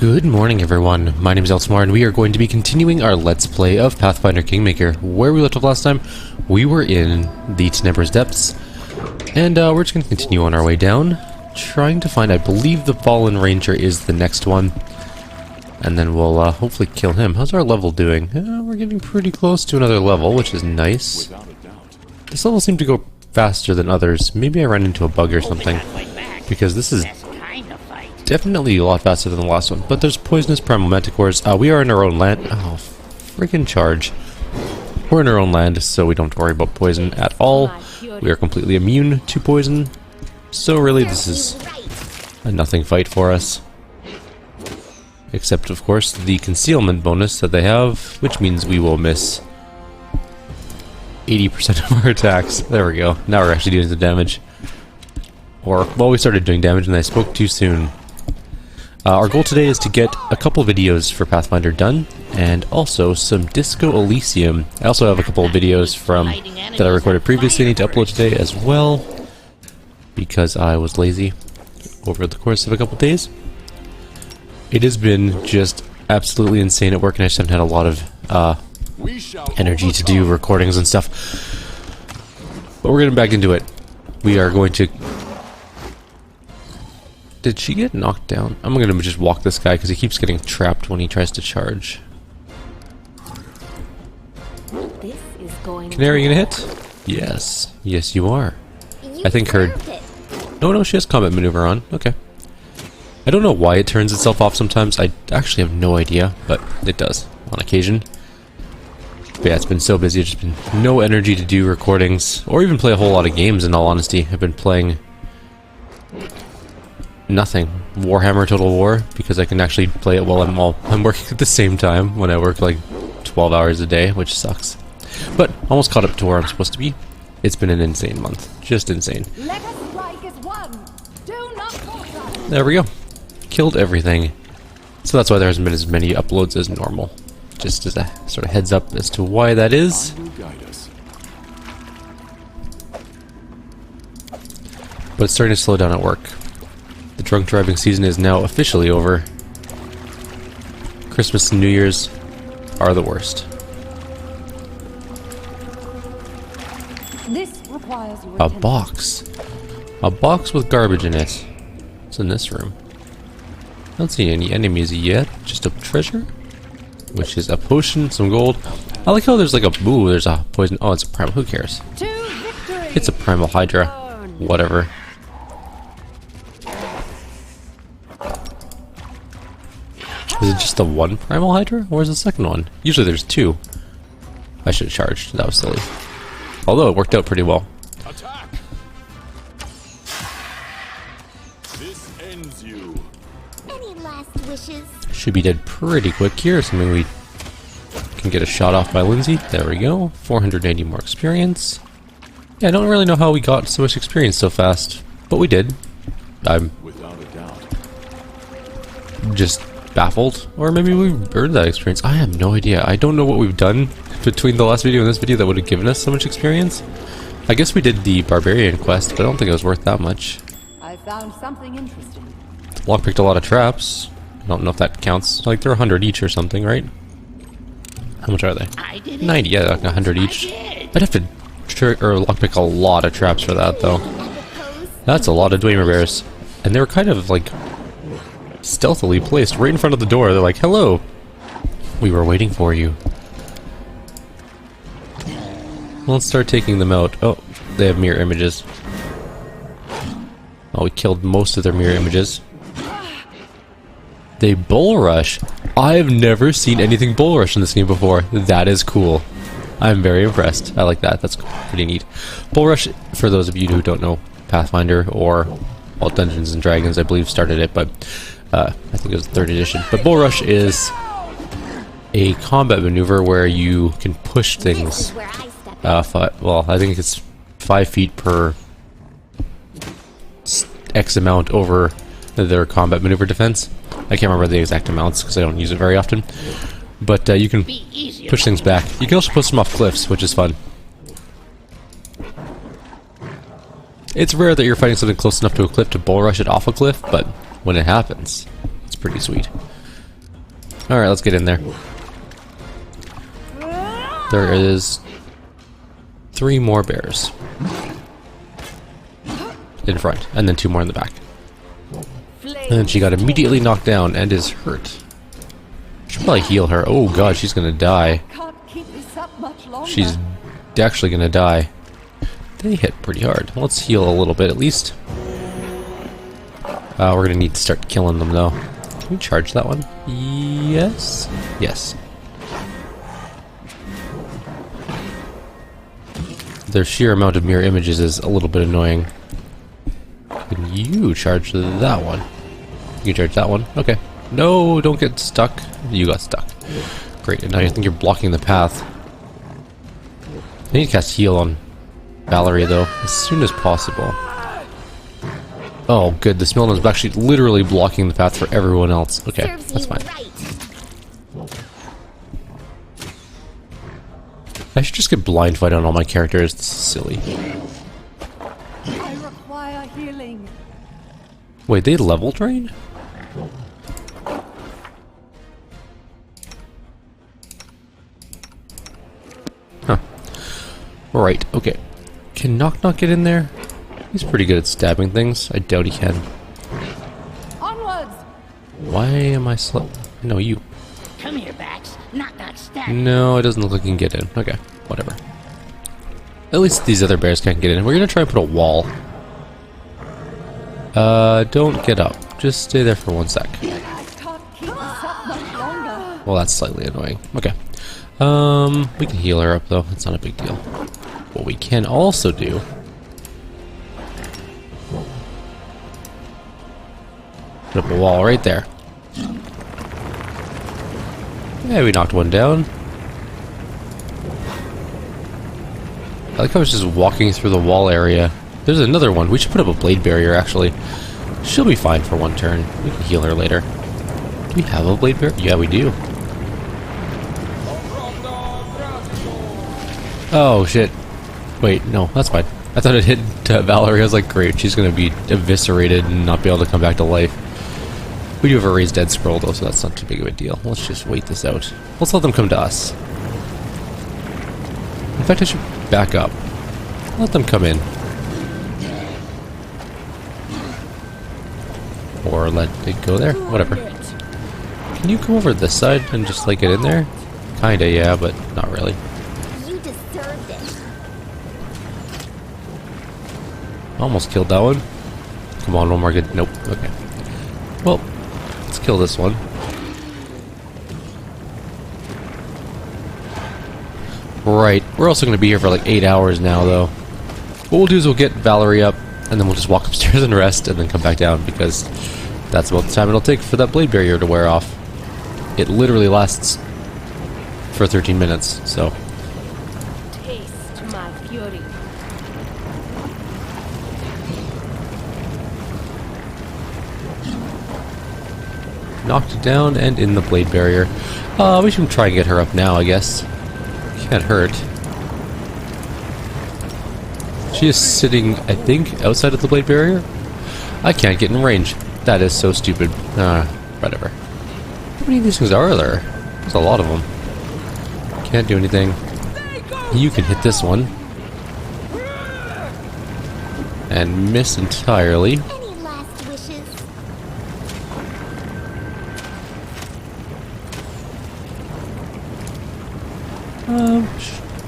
Good morning everyone, my name is Eltimar and we are going to be continuing our Let's Play of Pathfinder Kingmaker. Where we left off last time, we were in the Tenebra's Depths, and we're just going to continue on our way down, trying to find, I believe the Fallen Ranger is the next one, and then we'll hopefully kill him. How's our level doing? We're getting pretty close to another level, which is nice. This level seemed to go faster than others. Maybe I ran into a bug or something, because this is definitely a lot faster than the last one. But there's poisonous primal manticores. We are in our own land. Oh, freaking charge. We're in our own land, so we don't have to worry about poison at all. We are completely immune to poison. So really, this is a nothing fight for us. Except, of course, the concealment bonus that they have, which means we will miss 80% of our attacks. There we go. Now we're actually doing some damage. Or, well, we started doing damage and I spoke too soon. Our goal today is to get a couple videos for Pathfinder done, and also some Disco Elysium. I also have a couple of videos that I recorded previously I need to upload today as well, because I was lazy over the course of a couple days. It has been just absolutely insane at work, and I just haven't had a lot of energy to do recordings and stuff. But we're getting back into it. We are going to... Did she get knocked down? I'm gonna just walk this guy because he keeps getting trapped when he tries to charge. Canary gonna hit? Yes. Yes, you are. I think her... No, she has combat maneuver on. Okay. I don't know why it turns itself off sometimes. I actually have no idea, but it does on occasion. But yeah, it's been so busy. There's just been no energy to do recordings or even play a whole lot of games, in all honesty. I've been playing... nothing. Warhammer Total War, because I can actually play it while I'm working at the same time, when I work like 12 hours a day, which sucks. But almost caught up to where I'm supposed to be. It's been an insane month. Just insane. There we go. Killed everything. So that's why there hasn't been as many uploads as normal. Just as a sort of heads up as to why that is. But it's starting to slow down at work. The drunk driving season is now officially over. Christmas and New Year's are the worst. This requires your A box. A box with garbage in it. It's in this room. I don't see any enemies yet. Just a treasure, which is a potion, some gold. I like how there's like a... Ooh, there's a poison... Oh, it's a primal... Who cares? It's a primal hydra. Whatever. Is it just the one primal hydra? Or is the second one? Usually there's two. I should have charged. That was silly. Although it worked out pretty well. Attack! This ends you. Any last wishes? Should be dead pretty quick here, assuming we can get a shot off by Lindsay. There we go. 480 more experience. Yeah, I don't really know how we got so much experience so fast, but we did. I'm Without a doubt. just baffled, or maybe we've earned that experience. I have no idea. I don't know what we've done between the last video and this video that would have given us so much experience. I guess we did the barbarian quest, but I don't think it was worth that much. I found something interesting. Lockpicked a lot of traps. I don't know if that counts. Like they're 100 each or something, right? How much are they? 90. Yeah, like 100 each. I'd have to lockpick a lot of traps for that, though. That's a lot of Dwemer bears, and they were kind of like stealthily placed right in front of the door. They're like, hello, we were waiting for you. Let's start taking them out. Oh, they have mirror images. Oh, we killed most of their mirror images. They bull rush. I've never seen anything bull rush in this game before. That is cool. I'm very impressed. I like that. That's pretty neat. Bull rush, for those of you who don't know Pathfinder, or well, Dungeons and Dragons, I believe started it, but I think it was 3rd edition. But Bull Rush is a combat maneuver where you can push things. Well, I think it's 5 feet per X amount over their combat maneuver defense. I can't remember the exact amounts because I don't use it very often. But you can push things back. You can also push them off cliffs, which is fun. It's rare that you're fighting something close enough to a cliff to bull rush it off a cliff, but when it happens, it's pretty sweet. Alright, let's get in there. There is 3 more bears in front, and then 2 more in the back. And then she got immediately knocked down and is hurt. Should probably heal her. Oh god, she's gonna die. Can't keep this up much longer. She's actually gonna die. They hit pretty hard. Let's heal a little bit at least. We're gonna need to start killing them though. Can we charge that one? Yes. Yes. Their sheer amount of mirror images is a little bit annoying. Can you charge that one? You can charge that one. Okay. No, don't get stuck. You got stuck. Great, and now you think you're blocking the path. I need to cast heal on Valerie though, as soon as possible. Oh good, the Smilden is actually literally blocking the path for everyone else. Okay, that's fine. I should just get blind fight on all my characters. This is silly. I require healing. Wait, they level drain? Huh. Right, okay. Can Knock Knock get in there? He's pretty good at stabbing things. I doubt he can. Onwards! Why am I slow? No, you. Come here, Bax. Knock Knock stab. No, it doesn't look like he can get in. Okay, whatever. At least these other bears can't get in. We're gonna try and put a wall. Don't get up. Just stay there for 1 sec. I can't keep this up much longer. Well, that's slightly annoying. Okay. We can heal her up though. It's not a big deal. What we can also do... put up a wall right there. Yeah, we knocked one down. I like how it's just walking through the wall area. There's another one. We should put up a blade barrier, actually. She'll be fine for 1 turn. We can heal her later. Do we have a blade barrier? Yeah, we do. Oh, shit. Wait, no, that's fine. I thought it hit Valerie. I was like, great, she's gonna be eviscerated and not be able to come back to life. We do have a raised dead scroll, though, so that's not too big of a deal. Let's just wait this out. Let's let them come to us. In fact, I should back up. Let them come in. Or let it go there? Whatever. Can you come over this side and just, like, get in there? Kinda, yeah, but not really. You deserved it. Almost killed that one. Come on, one more good. Nope. Okay. Well, let's kill this one. Right. We're also going to be here for like 8 hours now, though. What we'll do is we'll get Valerie up, and then we'll just walk upstairs and rest, and then come back down, because that's about the time it'll take for that blade barrier to wear off. It literally lasts for 13 minutes, so... Taste my fury. Knocked down and in the blade barrier. We should try and get her up now, I guess. Can't hurt. She is sitting, I think, outside of the blade barrier. I can't get in range. That is so stupid. Whatever. How many of these things are there? There's a lot of them. Can't do anything. You can hit this one. And miss entirely. Any last wishes?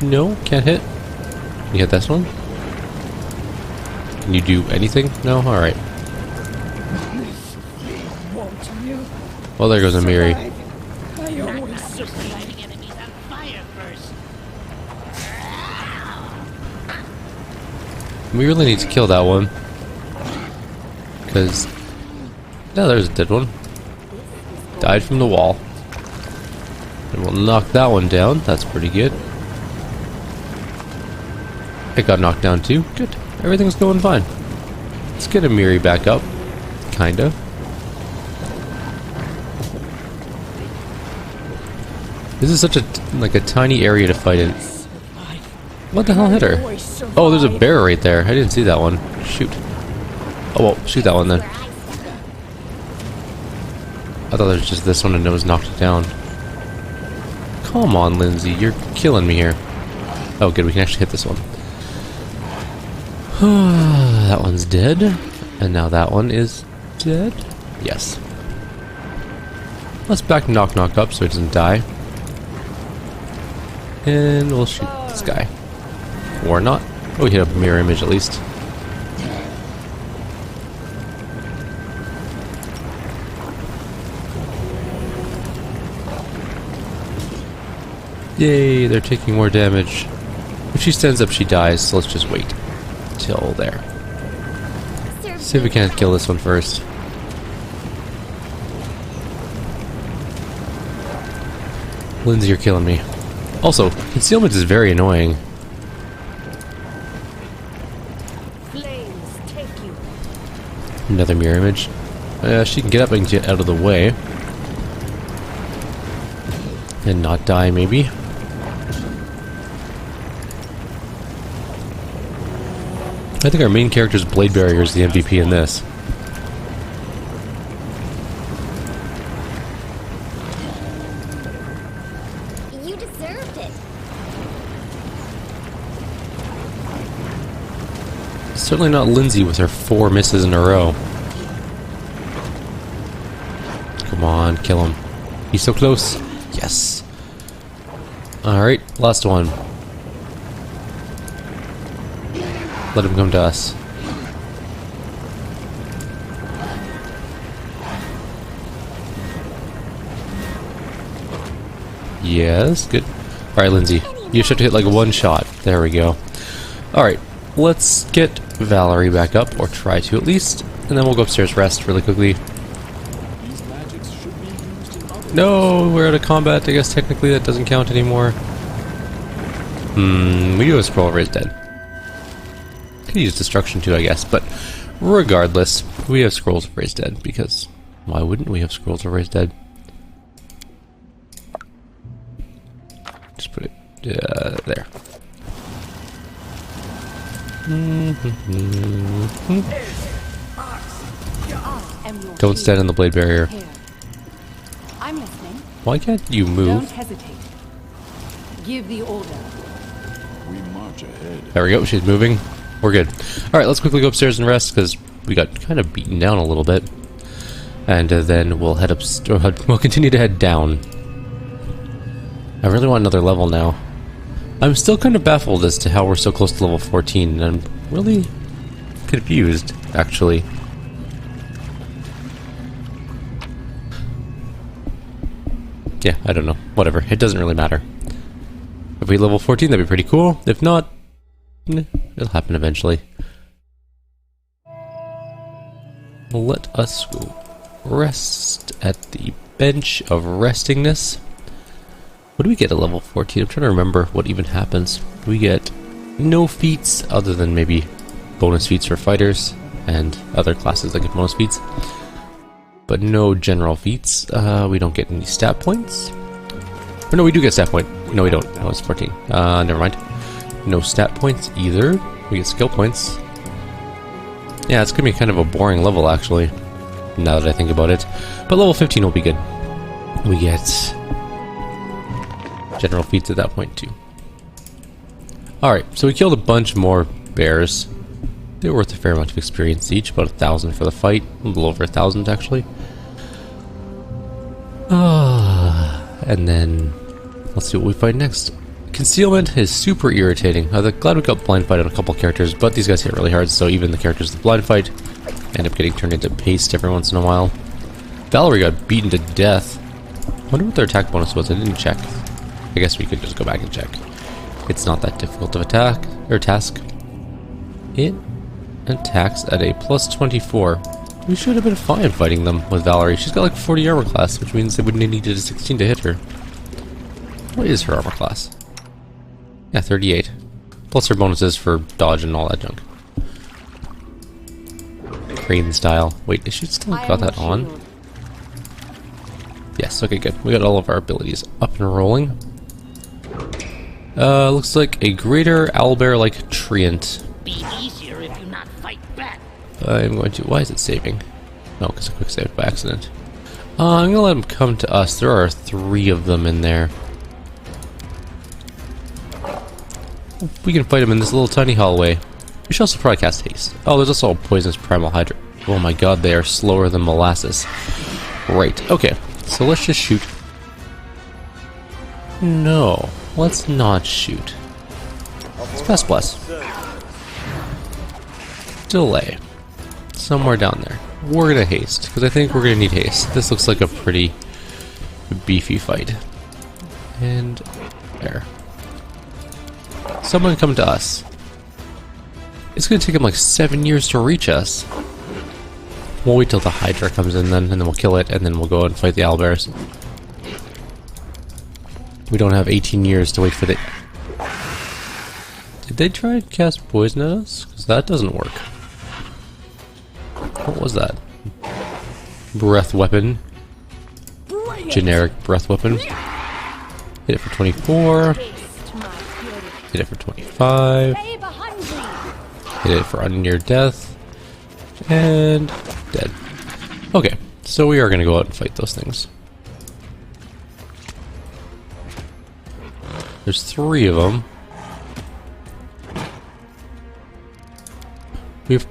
No, can't hit. Can you hit this one? Can you do anything? No? Alright. Well, there goes a Miri. Surviving enemies on fire first. We really need to kill that one. Because... no, there's a dead one. Died from the wall. And we'll knock that one down. That's pretty good. It got knocked down too. Good. Everything's going fine. Let's get a Miri back up. Kinda. This is such a a tiny area to fight in. What the hell hit her? Oh, there's a bear right there. I didn't see that one. Shoot. Oh well, shoot that one then. I thought there was just this one and it was knocked it down. Come on, Lindsay, you're killing me here. Oh, good, we can actually hit this one. That one's dead. And now that one is dead? Yes. Let's back knock up so he doesn't die. And we'll shoot this guy. Or not. Oh, we hit a mirror image at least. Yay, they're taking more damage. If she stands up, she dies, so let's just wait till there. See if we can't kill this one first. Lindsay, you're killing me. Also, concealment is very annoying. Flames take you. Another mirror image. She can get up and get out of the way. And not die, maybe. I think our main character's Blade Barrier is the MVP in this. You deserved it. Certainly not Lindsay with her 4 misses in a row. Come on, kill him. He's so close. Yes. Alright, last one. Let him come to us. Yes, good. Alright, Lindsay. You should hit like one shot. There we go. Alright, let's get Valerie back up, or try to at least. And then we'll go upstairs, rest really quickly. These magics should be used in other No, we're out of combat. I guess technically that doesn't count anymore. We do have a scroll over his dead. Could use destruction too, I guess, but regardless, we have scrolls over his dead, because why wouldn't we have scrolls over his dead? Just put it there. Don't stand in the blade barrier. Here. I'm listening. Why can't you Don't move? hesitate. Give the order. we march ahead. There we go, she's moving. We're good. Alright, let's quickly go upstairs and rest, because we got kind of beaten down a little bit. And then we'll head we'll continue to head down. I really want another level now. I'm still kind of baffled as to how we're so close to level 14, and I'm really confused, actually. Yeah, I don't know. Whatever. It doesn't really matter. If we level 14, that'd be pretty cool. If not, it'll happen eventually. Let us go rest at the bench of restingness. What do we get at level 14? I'm trying to remember what even happens. We get no feats other than maybe bonus feats for fighters and other classes that get bonus feats. But no general feats. We don't get any stat points. Or no, we do get stat point. No, we don't. Oh, it's 14. Never mind. No stat points either. We get skill points. Yeah, it's gonna be kind of a boring level, actually, now that I think about it. But level 15 will be good. We get general feats at that point, too. Alright, so we killed a bunch more bears. They were worth a fair amount of experience each, about 1,000 for the fight. A little over 1,000, actually. And then, let's see what we fight next. Concealment is super irritating. I'm glad we got blind fight on a couple characters, but these guys hit really hard, so even the characters with blind fight end up getting turned into paste every once in a while. Valerie got beaten to death. I wonder what their attack bonus was. I didn't check. I guess we could just go back and check. It's not that difficult of attack or task. It attacks at a plus 24. We should have been fine fighting them with Valerie. She's got like 40 armor class, which means they wouldn't have needed a 16 to hit her. What is her armor class? Yeah, 38. Plus her bonuses for dodge and all that junk. Crane style. Wait, is she still got that on? Yes, okay, good. We got all of our abilities up and rolling. Looks like a greater owlbear-like treant. Be easier if you not fight back. I'm going to... Why is it saving? No, because I quick saved by accident. I'm gonna let them come to us. There are 3 of them in there. We can fight them in this little tiny hallway. We should also probably cast haste. Oh, there's also a poisonous primal hydra. Oh my god, they are slower than molasses. Right, okay. So let's just shoot. No, let's not shoot. Let's pass bless. Delay. Somewhere down there. We're gonna haste, because I think we're gonna need haste. This looks like a pretty beefy fight. And there. Someone come to us. It's gonna take him like 7 years to reach us. We'll wait till the Hydra comes in then, and then we'll kill it, and then we'll go and fight the owlbears. We don't have 18 years to wait for the... Did they try and cast poison at us? Because that doesn't work. What was that? Breath weapon. Generic breath weapon. Hit it for 24. Hit it for 25. Hit it for near death. And dead. Okay, so we are going to go out and fight those things. There's 3 of them. We've...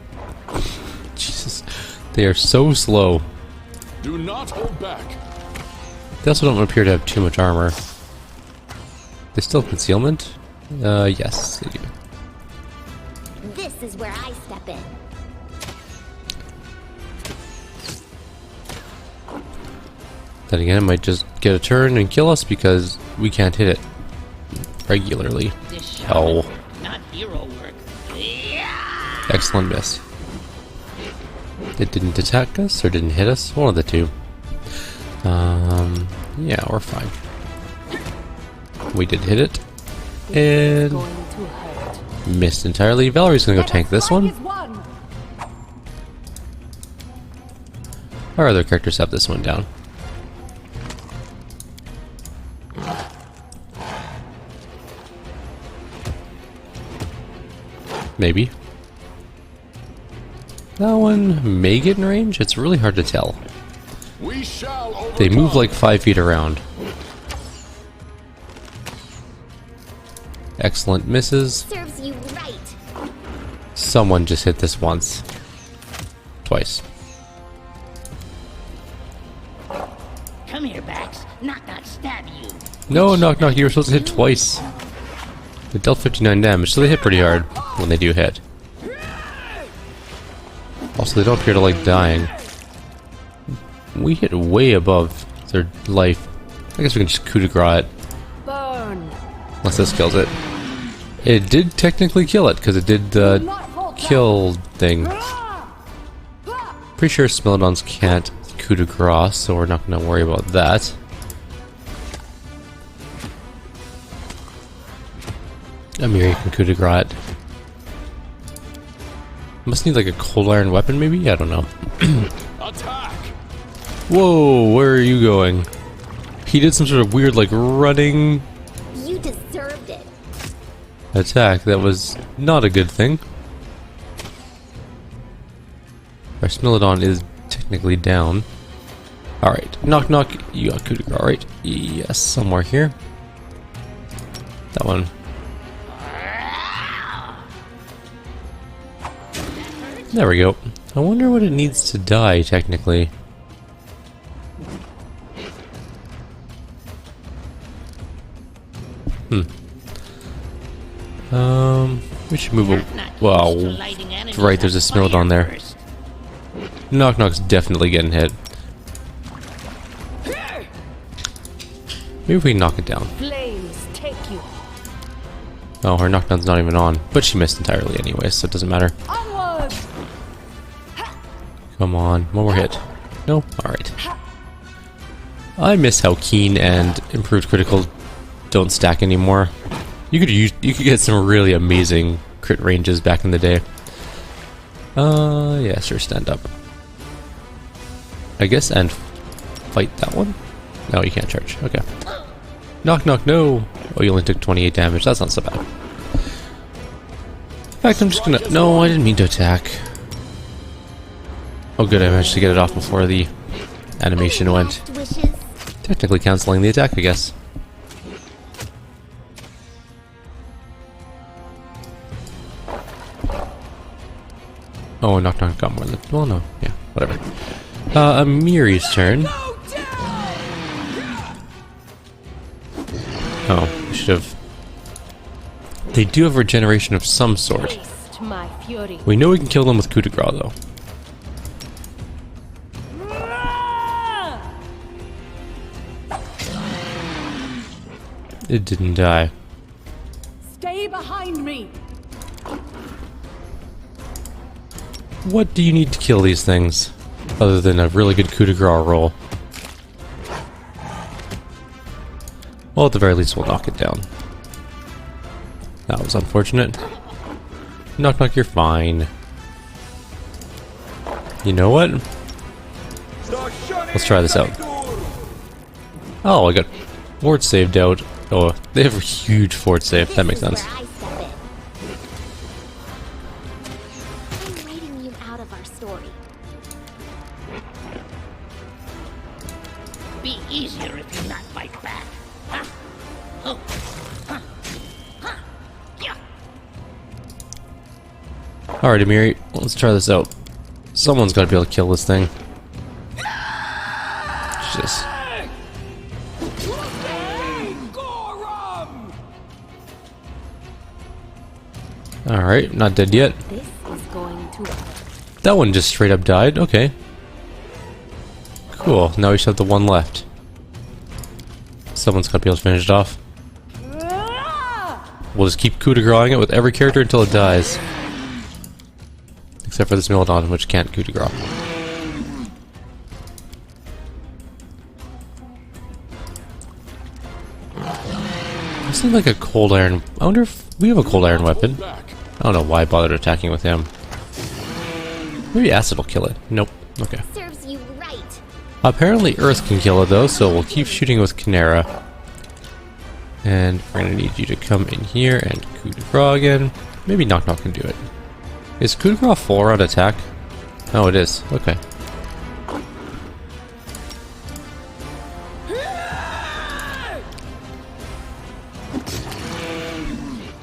Jesus. They are so slow. Do not hold back. They also don't appear to have too much armor. They still have concealment? Yes, they do. This is where I step in. Then again, it might just get a turn and kill us because we can't hit it regularly. Oh. Not hero work. Excellent miss. It didn't attack us or didn't hit us? One of the two. Yeah, we're fine. We did hit it. And missed entirely. Valerie's gonna go tank this one. Our other characters have this one down. Maybe. That one may get in range. It's really hard to tell. We shall overcome. They move like 5 feet around. Excellent misses. Serves you right. Someone just hit this once. Twice. Come here, Bax. Knock knock stab you. No, knock knock, you were supposed to hit twice. They dealt 59 damage, so they hit pretty hard when they do hit. Also, they don't appear to like dying. We hit way above their life. I guess we can just coup de grace it. Burn. Unless this kills it. It did technically kill it, because it did the kill thing. Pretty sure Smilodons can't coup de grace, so we're not going to worry about that. Amiri can coup de grace it. Must need like a cold iron weapon, maybe? I don't know. Attack! Whoa, where are you going? He did some sort of weird, like, running You deserved it. attack. That was not a good thing. Our Smilodon is technically down. Alright, knock knock. You got coup de grace, right? Yes, somewhere here. That one. There we go. I wonder what it needs to die, technically. We should move well, right, there's a Smilodon there. Knock knock's definitely getting hit. Maybe we can knock it down. Flames take you. Oh, her knockdown's not even on. But she missed entirely anyway, so it doesn't matter. Onward. Come on, one more hit. No? Alright. I miss how keen and improved critical don't stack anymore. You could get some really amazing crit ranges back in the day. Yeah, sure, stand up. I guess, and fight that one? No, you can't charge. Okay. Knock knock, no! Oh, you only took 28 damage. That's not so bad. In fact, I'm just gonna... No, I didn't mean to attack. Oh good, I managed to get it off before the animation went. Last wishes. Technically canceling the attack, I guess. Oh, knock knock got more than... Well, no. Yeah, whatever. Amiri's turn. Oh, we should have... They do have regeneration of some sort. Taste my fury. We know we can kill them with coup de grace, though. It didn't die. Stay behind me. What do you need to kill these things? Other than a really good coup de grace roll. Well, at the very least, we'll knock it down. That was unfortunate. Knock knock, you're fine. You know what? Let's try this out. Oh, I got fort saved out. Oh, they have a huge fort save. That makes sense. Where I step in. I'm writing you out of our story. Be easier if you not fight back. Huh? Oh. Huh. Huh. Yeah. Alright, Amiri, let's try this out. Someone's got to be able to kill this thing. Just... Alright, not dead yet. This is going to work. That one just straight up died. Okay. Cool. Now we just have the one left. Someone's got to be able to finish it off. We'll just keep coup de grace it with every character until it dies. Except for this Milodon, which can't coup de grace. This is like a cold iron. I wonder if we have a cold iron weapon. I don't know why I bothered attacking with him. Maybe acid will kill it. Nope. Okay. Serves you right. Apparently Earth can kill it though, so we'll keep shooting with Kyrieru. And we're gonna need you to come in here and coup de grace again. Maybe knock knock can do it. Is coup de grace full round attack? Oh, it is. Okay.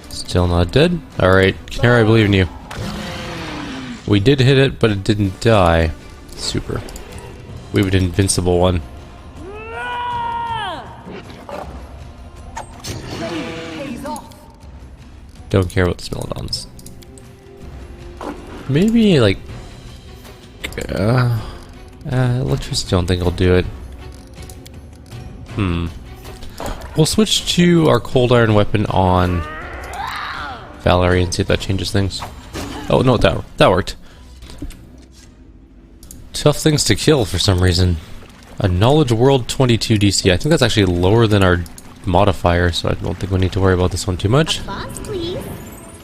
Still not dead? Alright, Kyrieru, I believe in you. We did hit it, but it didn't die. Super. We have an invincible one. Pays off. Don't care about the Smilodons. Maybe, like... electricity, don't think I'll do it. We'll switch to our cold iron weapon on Valerie and see if that changes things. Oh, no, that worked. Tough things to kill for some reason. A Knowledge World 22 DC. I think that's actually lower than our modifier, so I don't think we need to worry about this one too much. Boss, please.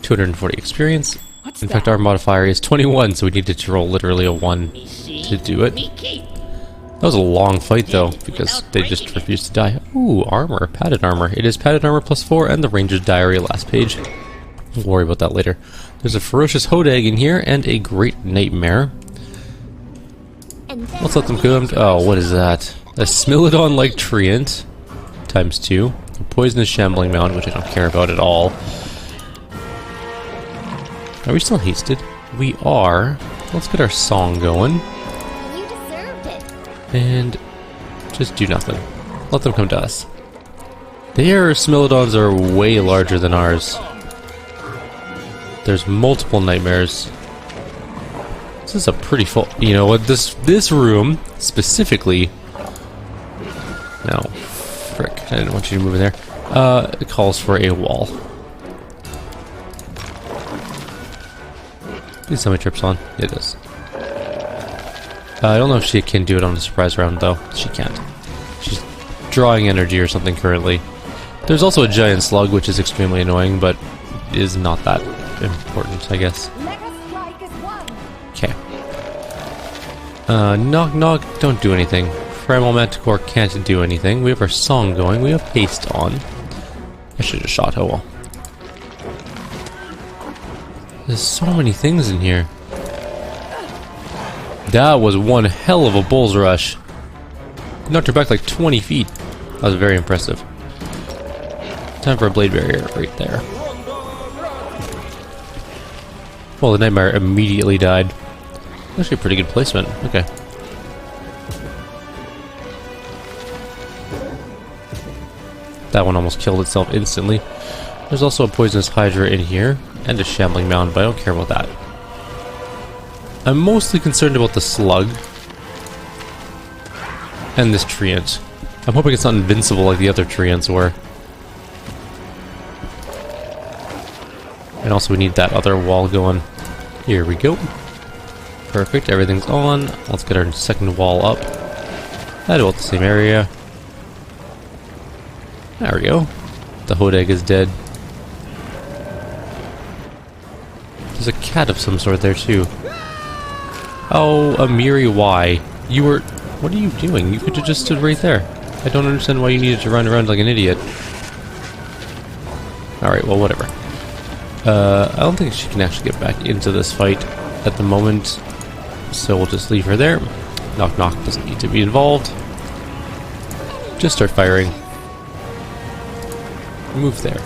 240 experience. In fact, our modifier is 21, so we needed to roll literally a 1 to do it. That was a long fight, though, because they just refused to die. Ooh, armor. Padded armor. It is padded armor +4 and the Ranger's Diary last page. We'll worry about that later. There's a Ferocious Hodag in here and a Great Nightmare. Let's let them come. Oh, what is that? A Smilodon-like Treant ×2. A Poisonous Shambling Mound, which I don't care about at all. Are we still hasted? We are. Let's get our song going. You deserved it. And just do nothing. Let them come to us. Their Smilodons are way larger than ours. There's multiple nightmares. This is a pretty full... You know what? This room, specifically... No. Frick. I didn't want you to move in there. It calls for a wall. Did somebody trips on? It does. I don't know if she can do it on a surprise round, though. She can't. She's drawing energy or something currently. There's also a giant slug, which is extremely annoying, but is not that important, I guess. Let us strike as one. Okay. Knock knock, don't do anything. Primal Manticore can't do anything. We have our song going. We have haste on. I should have shot. Oh well. There's so many things in here. That was one hell of a bull's rush. Knocked her back like 20 feet. That was very impressive. Time for a blade barrier right there. Well, the Nightmare immediately died. Actually a pretty good placement. Okay. That one almost killed itself instantly. There's also a poisonous Hydra in here, and a shambling mound, but I don't care about that. I'm mostly concerned about the slug and this treant. I'm hoping it's not invincible like the other treants were. And also we need that other wall going. Here we go. Perfect, everything's on. Let's get our second wall up. At about the same area. There we go. The Hood egg is dead. There's a cat of some sort there too. Oh, Amiri, why? You were... What are you doing? You could have just stood right there. I don't understand why you needed to run around like an idiot. Alright, well, whatever. I don't think she can actually get back into this fight at the moment. So we'll just leave her there. Knock knock doesn't need to be involved. Just start firing. Move there.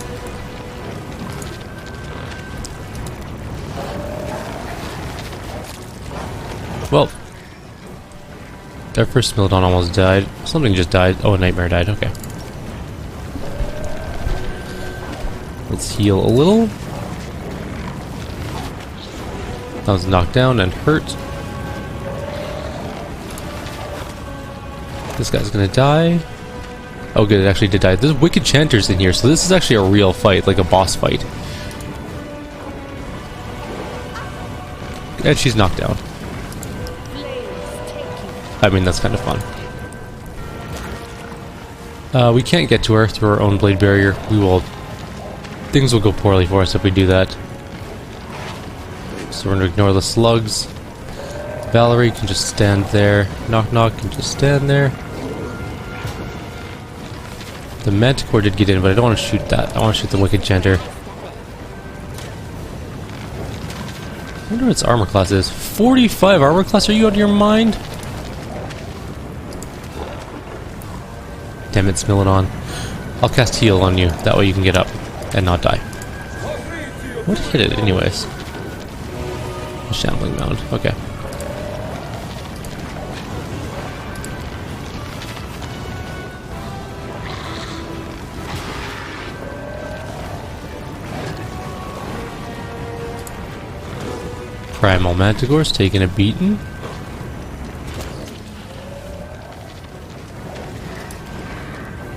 Well, our first Smilodon almost died. Something just died. Oh, a Nightmare died. Okay. Let's heal a little. That was knocked down and hurt. This guy's gonna die. Oh good, it actually did die. There's wicked Chanters in here, so this is actually a real fight, like a boss fight. And she's knocked down. I mean, that's kind of fun. We can't get to her through our own blade barrier. Things will go poorly for us if we do that. So we're going to ignore the slugs. Valerie can just stand there. Knock knock can just stand there. The Manticore did get in, but I don't want to shoot that. I want to shoot the Wicked Chanter. I wonder what its armor class is. 45 armor class? Are you out of your mind? Damn it, Smilodon. I'll cast heal on you. That way you can get up and not die. What hit it anyways? A shambling mound. Okay. Primal Manticore's taking a beating.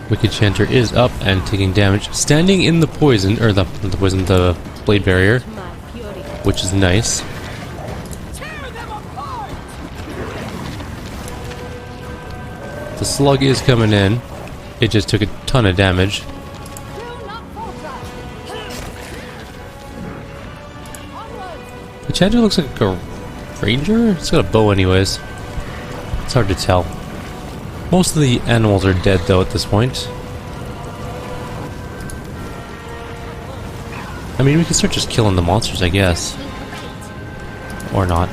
Wicked Chanter is up and taking damage, standing in the poison, or the blade barrier, which is nice. The slug is coming in. It just took a ton of damage. The Chanter looks like a ranger? It's got a bow anyways. It's hard to tell. Most of the animals are dead though at this point. I mean, we can start just killing the monsters, I guess. Or not.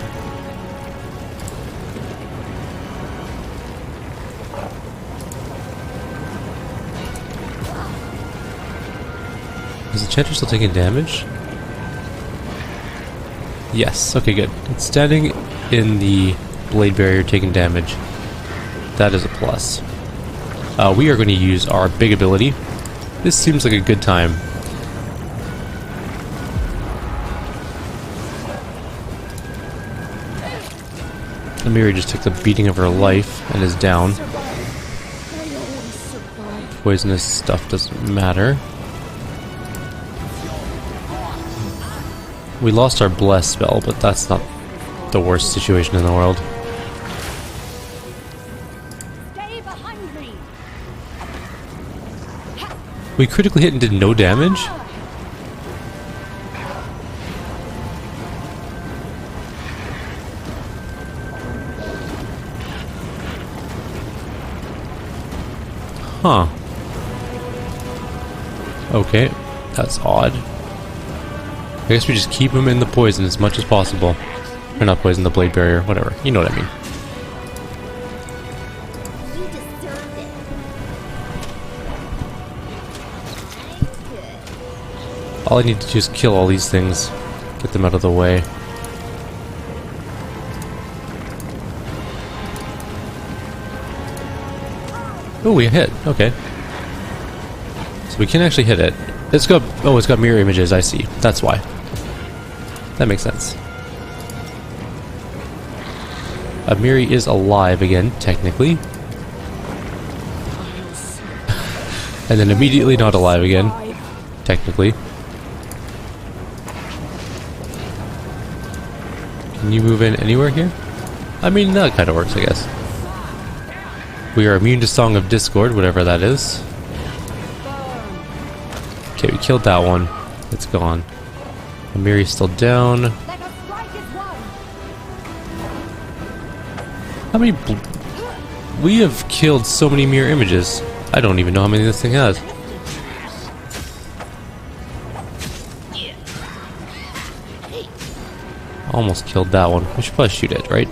Is the Chanter still taking damage? Yes, okay, good. It's standing in the blade barrier taking damage. That is a plus. We are going to use our big ability. This seems like a good time. Amiri just took the beating of her life and is down. Poisonous stuff doesn't matter. We lost our bless spell, but that's not the worst situation in the world. We critically hit and did no damage? Huh. Okay, that's odd. I guess we just keep him in the poison as much as possible. Or not poison, the blade barrier, whatever. You know what I mean. You all I need to do is kill all these things. Get them out of the way. Oh, we hit. Okay. So we can actually hit it. It's got... Oh, it's got mirror images. I see. That's why. That makes sense. Amiri is alive again, technically. And then immediately not alive again, technically. Can you move in anywhere here? I mean, that kind of works, I guess. We are immune to Song of Discord, whatever that is. Okay, we killed that one. It's gone. Amiri's still down. How many... We have killed so many mirror images. I don't even know how many this thing has. Almost killed that one. We should probably shoot it, right?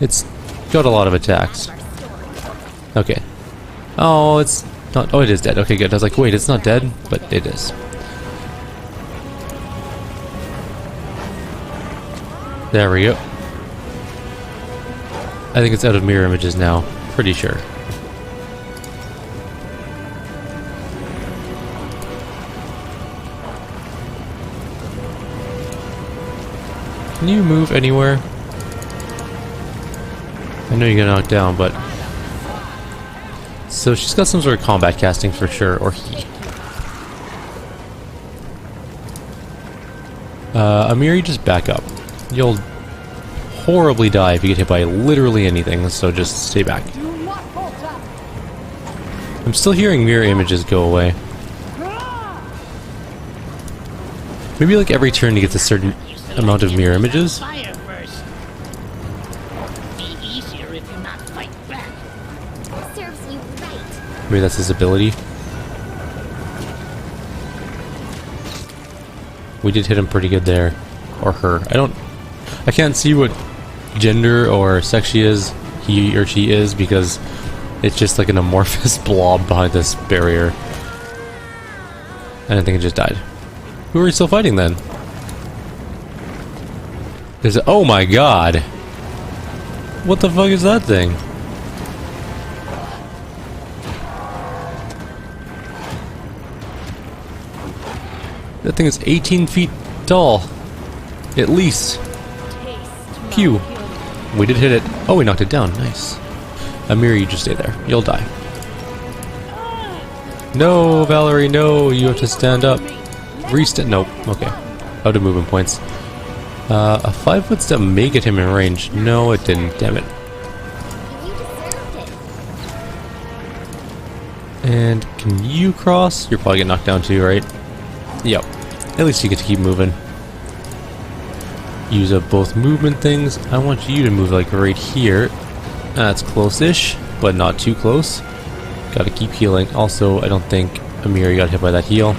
It's got a lot of attacks. Okay. Oh, it's not... Oh, it is dead. Okay, good. I was like, wait, it's not dead? But it is. There we go. I think it's out of mirror images now. Pretty sure. Can you move anywhere? I know you get knocked down, but... So she's got some sort of combat casting for sure, or he. Amiri, just back up. You'll horribly die if you get hit by literally anything, so just stay back. I'm still hearing mirror images go away. Maybe like every turn you get a certain amount of mirror images. Fire first. Be easier if you not fight back. Serves you right. Maybe that's his ability. We did hit him pretty good there. Or her. I can't see what gender or sex she is, he or she is, because it's just like an amorphous blob behind this barrier. And I think it just died. Who are we still fighting then? There's a... Oh my god! What the fuck is that thing? That thing is 18 feet tall. At least. Pew. We did hit it. Oh, we knocked it down. Nice. Amiri, you just stay there. You'll die. No, Valerie, no. You have to stand up. Restand. Nope. Okay. Out of movement points. A 5-foot step may get him in range. No, it didn't. Damn it. You deserved it. And can you cross? You're probably getting knocked down too, right? Yep. At least you get to keep moving. Use up both movement things. I want you to move like right here. That's close-ish, but not too close. Gotta keep healing. Also, I don't think Amiri got hit by that heal.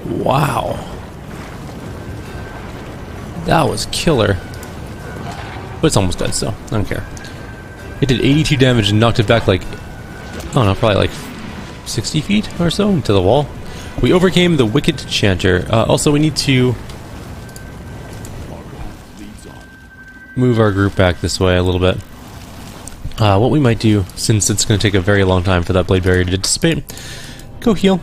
Wow. That was killer. But it's almost dead, so I don't care. It did 82 damage and knocked it back like... I don't know, probably like 60 feet or so into the wall. We overcame the wicked Chanter. Also, we need to move our group back this way a little bit. What we might do, since it's going to take a very long time for that blade barrier to dissipate, go heal,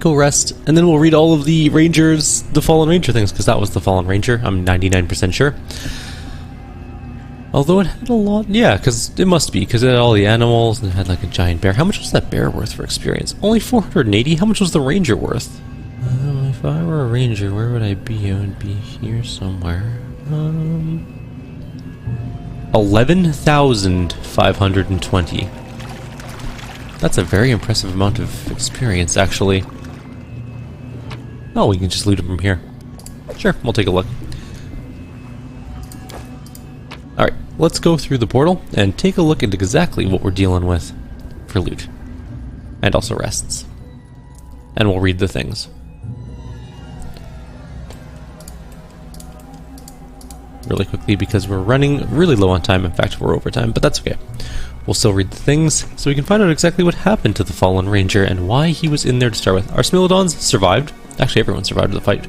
go rest, and then we'll read all of the Rangers, the Fallen Ranger things, because that was the Fallen Ranger, I'm 99% sure. Although it had a lot... Yeah, because it must be, because it had all the animals, and it had like a giant bear. How much was that bear worth for experience? Only 480? How much was the ranger worth? If I were a ranger, where would I be? I would be here somewhere. 11,520. That's a very impressive amount of experience, actually. Oh, we can just loot it from here. Sure, we'll take a look. Alright, let's go through the portal and take a look at exactly what we're dealing with for loot. And also rests. And we'll read the things. really quickly because we're running really low on time. In fact, we're over time, but that's okay. We'll still read the things so we can find out exactly what happened to the fallen ranger and why he was in there to start with. Our Smilodons survived. Actually, everyone survived the fight.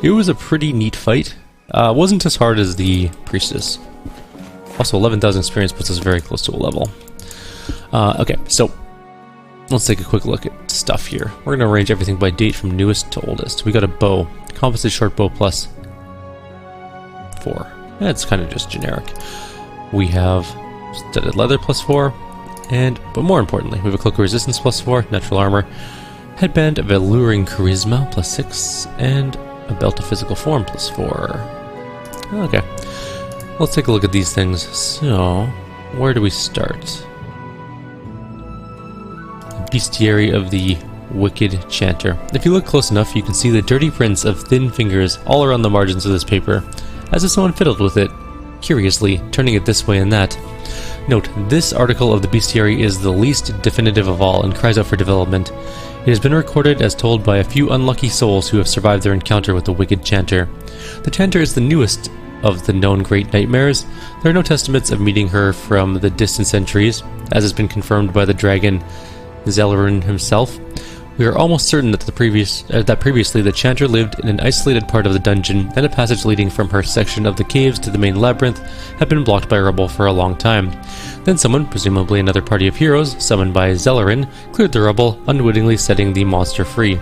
It was a pretty neat fight. Wasn't as hard as the priestess. Also, 11,000 experience puts us very close to a level. Okay, so let's take a quick look at stuff here. We're going to arrange everything by date from newest to oldest. We got a bow. Composite short bow plus 4. That's kind of just generic. We have studded leather plus 4. But more importantly, we have a cloak of resistance plus 4, natural armor, headband of alluring charisma plus 6, and a belt of physical form plus 4. Okay. Let's take a look at these things. So, where do we start? Bestiary of the Wicked Chanter. If you look close enough, you can see the dirty prints of thin fingers all around the margins of this paper, as if someone fiddled with it, curiously, turning it this way and that. Note, this article of the bestiary is the least definitive of all and cries out for development. It has been recorded as told by a few unlucky souls who have survived their encounter with the Wicked Chanter. The Chanter is the newest of the known great nightmares. There are no testaments of meeting her from the distant centuries, as has been confirmed by the dragon Zelarin himself. We are almost certain that previously the Chanter lived in an isolated part of the dungeon, and a passage leading from her section of the caves to the main labyrinth had been blocked by rubble for a long time. Then someone, presumably another party of heroes, summoned by Zelarin, cleared the rubble, unwittingly setting the monster free.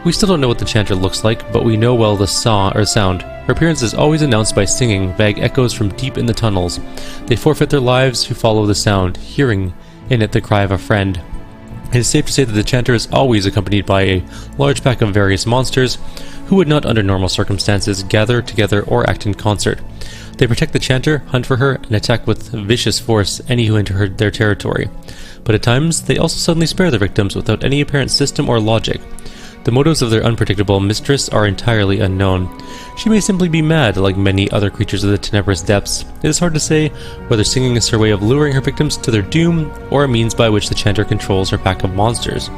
We still don't know what the Chanter looks like, but we know well the sound. Her appearance is always announced by singing, vague echoes from deep in the tunnels. They forfeit their lives who follow the sound, hearing in it the cry of a friend. It is safe to say that the Chanter is always accompanied by a large pack of various monsters who would not under normal circumstances gather together or act in concert. They protect the Chanter, hunt for her, and attack with vicious force any who enter their territory. But at times, they also suddenly spare their victims without any apparent system or logic. The motives of their unpredictable mistress are entirely unknown. She may simply be mad, like many other creatures of the tenebrous depths. It is hard to say whether singing is her way of luring her victims to their doom, or a means by which the Chanter controls her pack of monsters.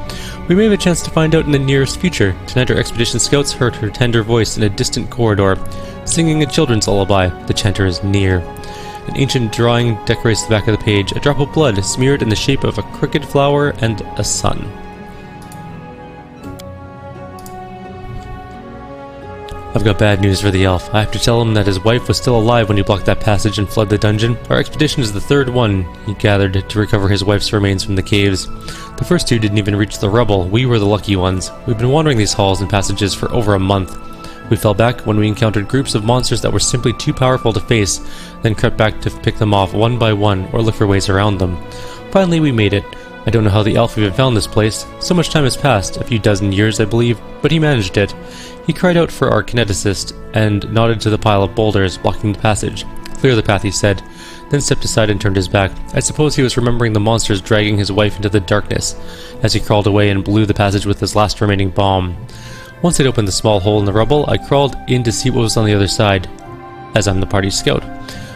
We may have a chance to find out in the nearest future. Tonight our expedition scouts heard her tender voice in a distant corridor, singing a children's lullaby. The Chanter is near. An ancient drawing decorates the back of the page, a drop of blood smeared in the shape of a crooked flower and a sun. I've got bad news for the elf. I have to tell him that his wife was still alive when he blocked that passage and fled the dungeon. Our expedition is the third one he gathered to recover his wife's remains from the caves. The first two didn't even reach the rubble. We were the lucky ones. We've been wandering these halls and passages for over a month. We fell back when we encountered groups of monsters that were simply too powerful to face, then crept back to pick them off one by one or look for ways around them. Finally we made it. I don't know how the elf even found this place. So much time has passed, a few dozen years I believe, but he managed it. He cried out for our kineticist and nodded to the pile of boulders blocking the passage. Clear the path, he said, then stepped aside and turned his back. I suppose he was remembering the monsters dragging his wife into the darkness as he crawled away and blew the passage with his last remaining bomb. Once I'd opened the small hole in the rubble, I crawled in to see what was on the other side, as I'm the party's scout.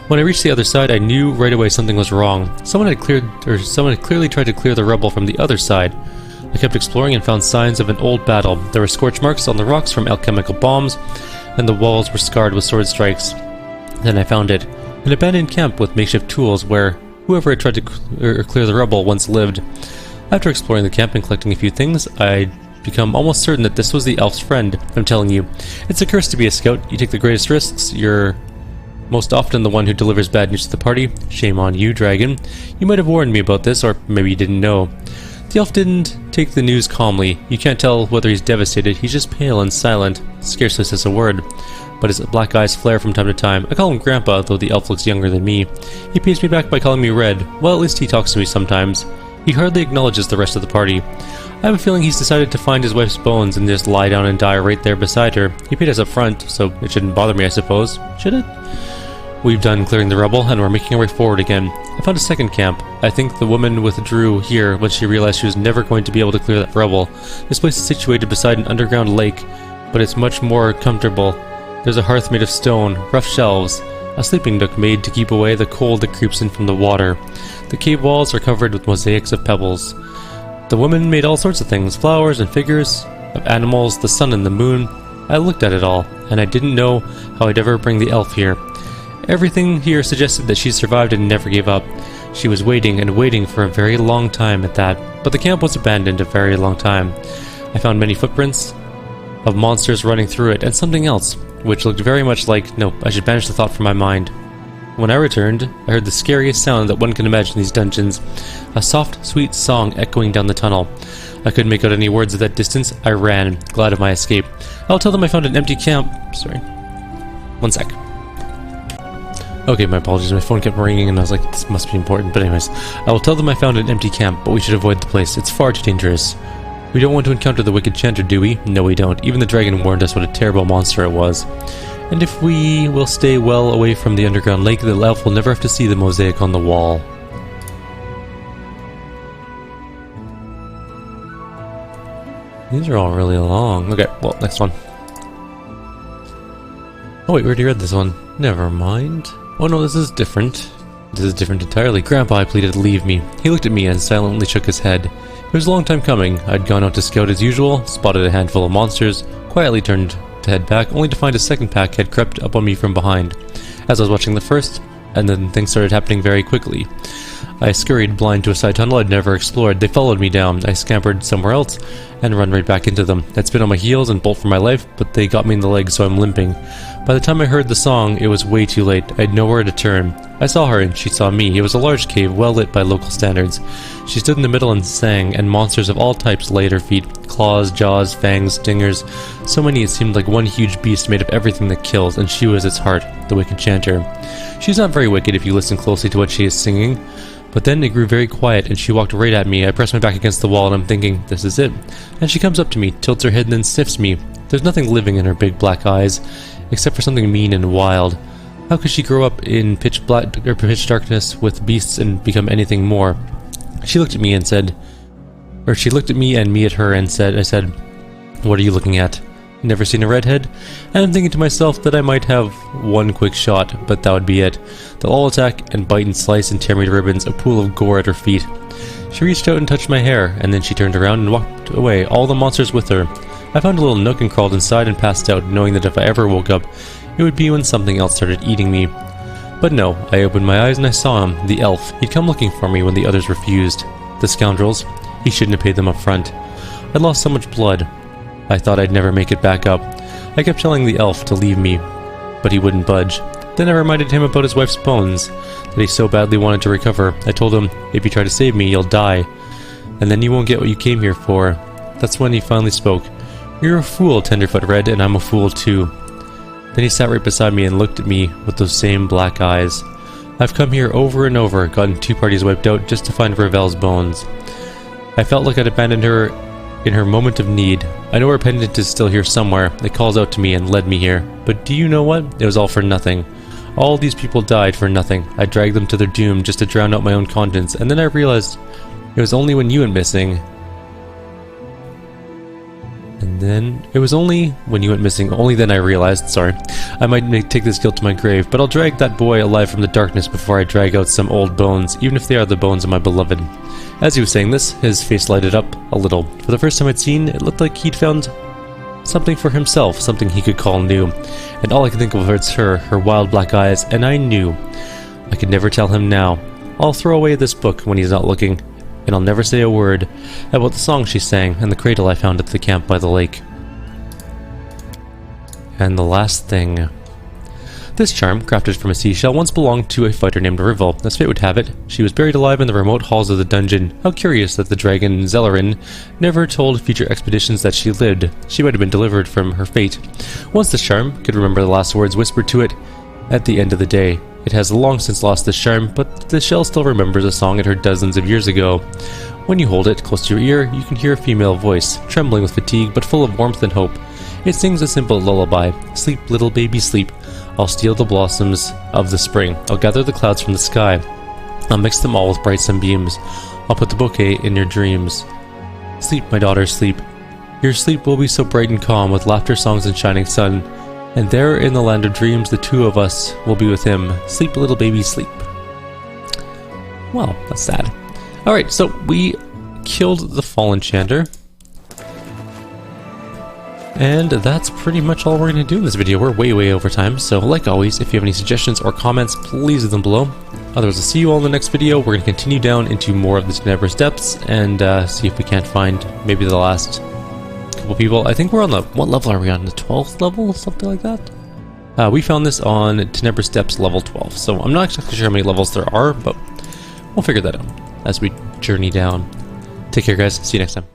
When I reached the other side, I knew right away something was wrong. Someone had clearly tried to clear the rubble from the other side. I kept exploring and found signs of an old battle. There were scorch marks on the rocks from alchemical bombs, and the walls were scarred with sword strikes. Then I found it. An abandoned camp with makeshift tools where whoever had tried to clear the rubble once lived. After exploring the camp and collecting a few things, I'd become almost certain that this was the elf's friend. I'm telling you, it's a curse to be a scout. You take the greatest risks. You're most often the one who delivers bad news to the party. Shame on you, dragon. You might have warned me about this, or maybe you didn't know. The elf didn't take the news calmly. You can't tell whether he's devastated. He's just pale and silent, scarcely says a word. But his black eyes flare from time to time. I call him Grandpa, though the elf looks younger than me. He pays me back by calling me Red. Well, at least he talks to me sometimes. He hardly acknowledges the rest of the party. I have a feeling he's decided to find his wife's bones and just lie down and die right there beside her. He paid us up front, so it shouldn't bother me, I suppose. Should it? We've done clearing the rubble, and we're making our way forward again. I found a second camp. I think the woman withdrew here when she realized she was never going to be able to clear that rubble. This place is situated beside an underground lake, but it's much more comfortable. There's a hearth made of stone, rough shelves, a sleeping nook made to keep away the cold that creeps in from the water. The cave walls are covered with mosaics of pebbles. The woman made all sorts of things, flowers and figures of animals, the sun and the moon. I looked at it all, and I didn't know how I'd ever bring the elf here. Everything here suggested that she survived and never gave up. She was waiting and waiting for a very long time at that, but the camp was abandoned a very long time. I found many footprints of monsters running through it, and something else, which looked very much like, no, I should banish the thought from my mind. When I returned, I heard the scariest sound that one can imagine in these dungeons. A soft, sweet song echoing down the tunnel. I couldn't make out any words at that distance. I ran, glad of my escape. I'll tell them I found an empty camp. Sorry. One sec. Okay, my apologies. My phone kept ringing and I was like, this must be important. But anyways, I will tell them I found an empty camp, but we should avoid the place. It's far too dangerous. We don't want to encounter the wicked Chanter, do we? No, we don't. Even the dragon warned us what a terrible monster it was. And if we will stay well away from the underground lake, the elf will never have to see the mosaic on the wall. These are all really long. Okay, well, next one. Oh wait, we already read this one. Never mind. Oh no, this is different. This is different entirely. Grandpa, I pleaded, leave me. He looked at me and silently shook his head. It was a long time coming. I'd gone out to scout as usual, spotted a handful of monsters, quietly turned to head back, only to find a second pack had crept up on me from behind. As I was watching the first, and then things started happening very quickly. I scurried blind to a side tunnel I'd never explored. They followed me down. I scampered somewhere else and run right back into them. I'd spin on my heels and bolt for my life, but they got me in the leg, so I'm limping. By the time I heard the song, it was way too late. I had nowhere to turn. I saw her and she saw me. It was a large cave, well lit by local standards. She stood in the middle and sang, and monsters of all types lay at her feet. Claws, jaws, fangs, stingers. So many it seemed like one huge beast made of everything that kills, and she was its heart, the wicked Chanter. She's not very wicked if you listen closely to what she is singing. But then it grew very quiet and she walked right at me. I pressed my back against the wall and I'm thinking, this is it. And she comes up to me, tilts her head and then sniffs me. There's nothing living in her big black eyes, except for something mean and wild. How could she grow up in pitch darkness with beasts and become anything more? She looked at me and said, she looked at me and me at her and said, I said, what are you looking at? Never seen a redhead? And I'm thinking to myself that I might have one quick shot, but that would be it. They'll all attack and bite and slice and tear me to ribbons, a pool of gore at her feet. She reached out and touched my hair, and then she turned around and walked away, all the monsters with her. I found a little nook and crawled inside and passed out, knowing that if I ever woke up, it would be when something else started eating me. But no, I opened my eyes and I saw him, the elf. He'd come looking for me when the others refused. The scoundrels. He shouldn't have paid them up front. I'd lost so much blood. I thought I'd never make it back up. I kept telling the elf to leave me, but he wouldn't budge. Then I reminded him about his wife's bones, that he so badly wanted to recover. I told him, if you try to save me, you'll die, and then you won't get what you came here for. That's when he finally spoke. You're a fool, Tenderfoot Red, and I'm a fool too. Then he sat right beside me and looked at me with those same black eyes. I've come here over and over, gotten 2 parties wiped out just to find Ravel's bones. I felt like I'd abandoned her in her moment of need. I know her pendant is still here somewhere. It calls out to me and led me here. But do you know what? It was all for nothing. All these people died for nothing. I dragged them to their doom just to drown out my own conscience, and then I realized it was only when you went missing. Only then I realized, sorry, I might take this guilt to my grave, but I'll drag that boy alive from the darkness before I drag out some old bones, even if they are the bones of my beloved. As he was saying this, his face lighted up a little. For the first time I'd seen, it looked like he'd found something for himself, something he could call new. And all I could think of was her wild black eyes, and I knew. I could never tell him now. I'll throw away this book when he's not looking, and I'll never say a word about the song she sang and the cradle I found at the camp by the lake. And the last thing. This charm, crafted from a seashell, once belonged to a fighter named Rivel. As fate would have it, she was buried alive in the remote halls of the dungeon. How curious that the dragon Zellerin never told future expeditions that she lived. She might have been delivered from her fate. Once this charm could remember the last words whispered to it at the end of the day. It has long since lost this charm, but the shell still remembers a song it heard dozens of years ago. When you hold it close to your ear, you can hear a female voice, trembling with fatigue but full of warmth and hope. It sings a simple lullaby. Sleep, little baby, sleep. I'll steal the blossoms of the spring. I'll gather the clouds from the sky. I'll mix them all with bright sunbeams. I'll put the bouquet in your dreams. Sleep, my daughter, sleep. Your sleep will be so bright and calm, with laughter, songs, and shining sun. And there in the land of dreams, the 2 of us will be with him. Sleep, little baby, sleep. Well, that's sad. Alright, so we killed the fallen Chanter. And that's pretty much all we're going to do in this video. We're way over time, so like always, if you have any suggestions or comments, please leave them below. Otherwise, I'll see you all in the next video. We're going to continue down into more of the Tenebrous Depths and see if we can't find maybe the last couple people. I think we're on the... what level are we on? The 12th level? Something like that? We found this on Tenebrous Depths level 12, so I'm not exactly sure how many levels there are, but we'll figure that out as we journey down. Take care, guys. See you next time.